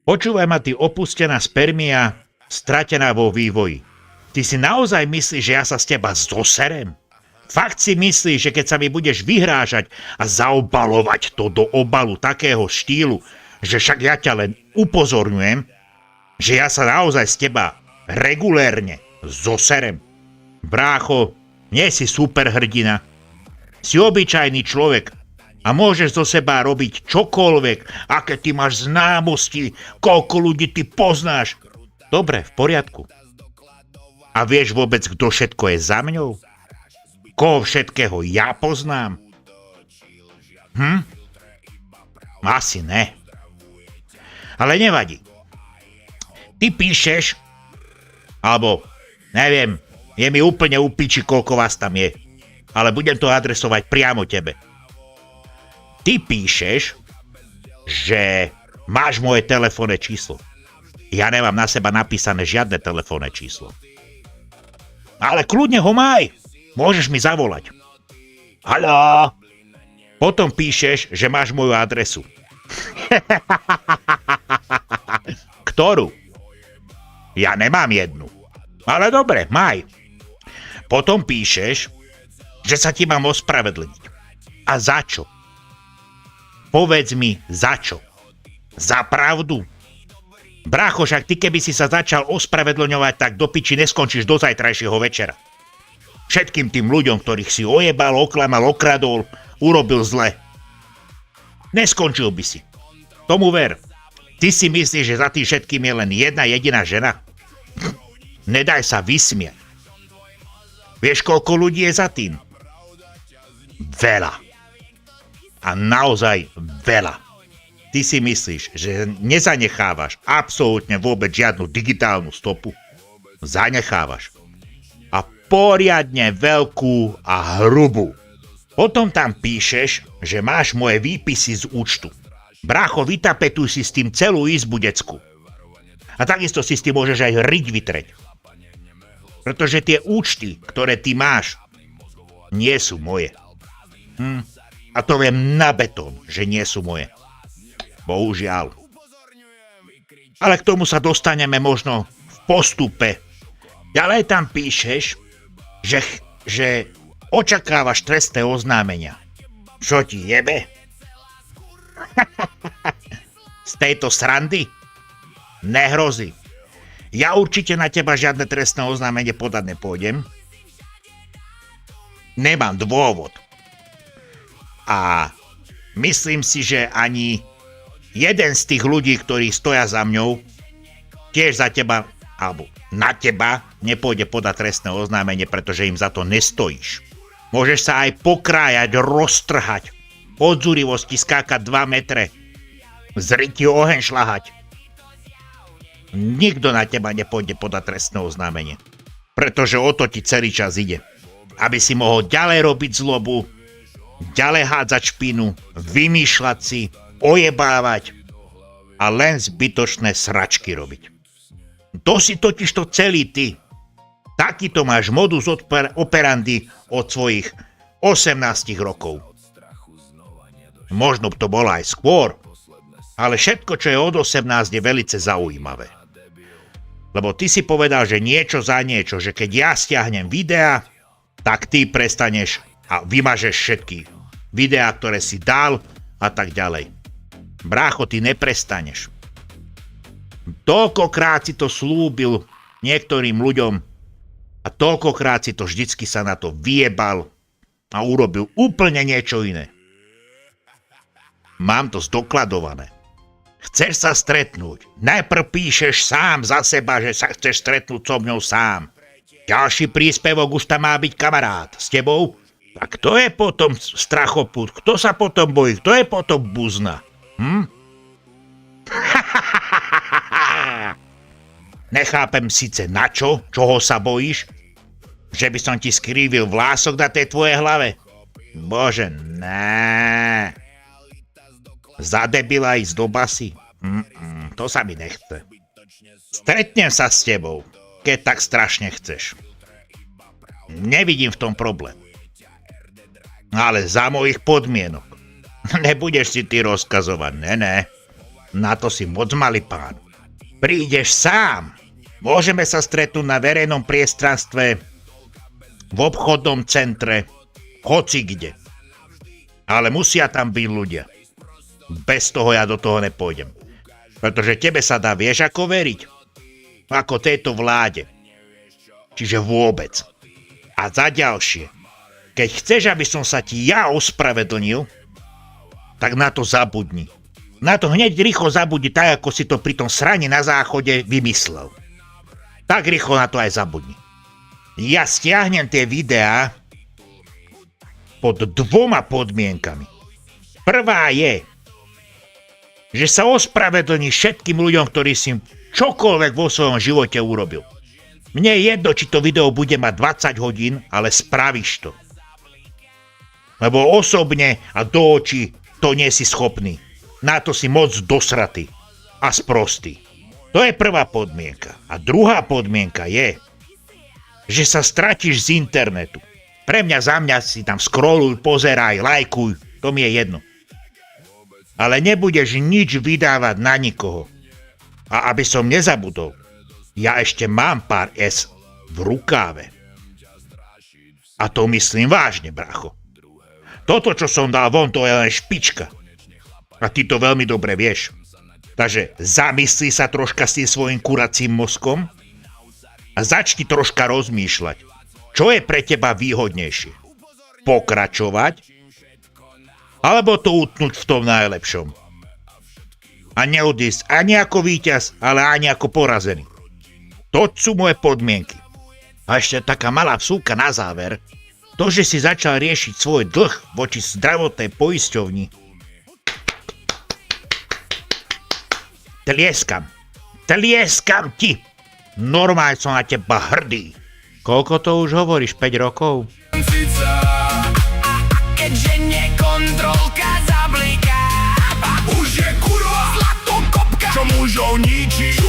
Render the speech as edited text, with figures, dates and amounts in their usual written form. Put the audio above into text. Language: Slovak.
Počúvaj ma, ty opustená spermia, stratená vo vývoji. Ty si naozaj myslíš, že ja sa z teba zoserem? Fakt si myslíš, že keď sa mi budeš vyhrážať a zaobalovať to do obalu takého štýlu, že však ja ťa len upozorňujem, že ja sa naozaj z teba regulérne zoserem? Brácho, nie si superhrdina. Si obyčajný človek a môžeš zo seba robiť čokoľvek, aké ty máš známosti, koľko ľudí ty poznáš. Dobre, v poriadku. A vieš vôbec, kto všetko je za mňou? Koho všetkého ja poznám? Asi ne. Ale nevadí. Ty píšeš, alebo neviem, je mi úplne upiči, koľko vás tam je. Ale budem to adresovať priamo tebe. Ty píšeš, že máš moje telefónne číslo. Ja nemám na seba napísané žiadne telefónne číslo. Ale kľudne ho maj. Môžeš mi zavolať. Haló? Potom píšeš, že máš moju adresu. Ktorú? Ja nemám jednu. Ale dobre, maj. Potom píšeš, že sa ti mám ospravedlniť. A za čo? Povedz mi, za čo? Za pravdu? Brácho, však ty keby si sa začal ospravedlňovať, tak do piči neskončíš do zajtrajšieho večera. Všetkým tým ľuďom, ktorých si ojebal, oklamal, okradol, urobil zle. Neskončil by si. Tomu ver. Ty si myslíš, že za tým všetkým je len jedna jediná žena? Nedaj sa vysmiať. Vieš, koľko ľudí je za tým? Veľa. A naozaj veľa. Ty si myslíš, že nezanechávaš absolútne vôbec žiadnu digitálnu stopu? Zanechávaš. A poriadne veľkú a hrubú. Potom tam píšeš, že máš moje výpisy z účtu. Brácho, vytapetuj si s tým celú izbu decku. A takisto si s tým môžeš aj riť vytreť. Pretože tie účty, ktoré ty máš, nie sú moje. A to viem na betón, že nie sú moje. Bohužiaľ. Ale k tomu sa dostaneme možno v postupe. Ďalej tam píšeš, že očakávaš trestné oznámenia. Čo ti jebe? Z tejto srandy? Nehrozí. Ja určite na teba žiadne trestné oznámenie podať nepôjdem. Nemám dôvod. A myslím si, že ani jeden z tých ľudí, ktorí stoja za mňou, tiež za teba, alebo na teba, nepôjde podať trestné oznámenie, pretože im za to nestojíš. Môžeš sa aj pokrájať, roztrhať, od zúrivosti skákať 2 metre, z ryti oheň šľahať. Nikto na teba nepôjde podať trestné oznámenie, pretože o to ti celý čas ide. Aby si mohol ďalej robiť zlobu, ďalej hádzať špinu, vymýšľať si, ojebávať a len zbytočné sračky robiť. To si totižto celý ty. Takýto máš modus operandi od svojich 18 rokov. Možno to bolo aj skôr, ale všetko, čo je od 18, je velice zaujímavé. Lebo ty si povedal, že niečo za niečo, že keď ja stiahnem videa, tak ty prestaneš a vymažeš všetky videá, ktoré si dal a tak ďalej. Brácho, ty neprestaneš. Toľkokrát si to slúbil niektorým ľuďom a toľkokrát si to vždycky sa na to vyjebal a urobil úplne niečo iné. Mám to zdokladované. Chceš sa stretnúť? Najprv píšeš sám za seba, že sa chceš stretnúť so mňou sám. Ďalší príspevok už tam má byť kamarát. S tebou? Tak kto je potom strachopút? Kto sa potom bojí? Kto je potom buzna? Nechápem síce na čo, čoho sa bojíš? Že by som ti skrývil vlások na tej tvojej hlave? Bože, ne. Za debila ísť do basy? To sa mi nechce. Stretnem sa s tebou, keď tak strašne chceš. Nevidím v tom problém. Ale za mojich podmienok. Nebudeš si ty rozkazovať, ne. Na to si moc malý pán. Prídeš sám. Môžeme sa stretnúť na verejnom priestranstve, v obchodnom centre, hoci kde. Ale musia tam byť ľudia. Bez toho ja do toho nepôjdem. Pretože tebe sa dá, vieš, ako veriť? Ako tejto vláde. Čiže vôbec. A za ďalšie, keď chceš, aby som sa ti ja ospravedlnil, tak na to zabudni. Na to hneď rýchlo zabudni, tak ako si to pri tom srani na záchode vymyslel. Tak rýchlo na to aj zabudni. Ja stiahnem tie videá pod 2 podmienkami. Prvá je, že sa ospravedlní všetkým ľuďom, ktorí si čokoľvek vo svojom živote urobil. Mne je jedno, či to video bude mať 20 hodín, ale spravíš to. Lebo osobne a do očí to nie si schopný. Na to si moc dosratý a sprostý. To je prvá podmienka. A druhá podmienka je, že sa stratíš z internetu. Pre mňa, za mňa si tam scrolluj, pozeraj, lajkuj, to mi je jedno. Ale nebudeš nič vydávať na nikoho. A aby som nezabudol, ja ešte mám pár S v rukáve. A to myslím vážne, bracho. Toto, čo som dal von, to je len špička. A ty to veľmi dobre vieš. Takže zamysli sa troška s tým svojim kuracím mozkom a začni troška rozmýšľať, čo je pre teba výhodnejšie. Pokračovať alebo to utnúť v tom najlepšom. A neodísť ani ako víťaz, ale ani ako porazený. To sú moje podmienky. A ešte taká malá vsúka na záver. To, že si začal riešiť svoj dlh voči zdravotnej poisťovni, Tlieskam ti. Normálne som na teba hrdý. Koľko to už hovoríš? 5 rokov? Keďže nekontrolka zabliká, už je kurva zlatokopka, čo mužov ničí.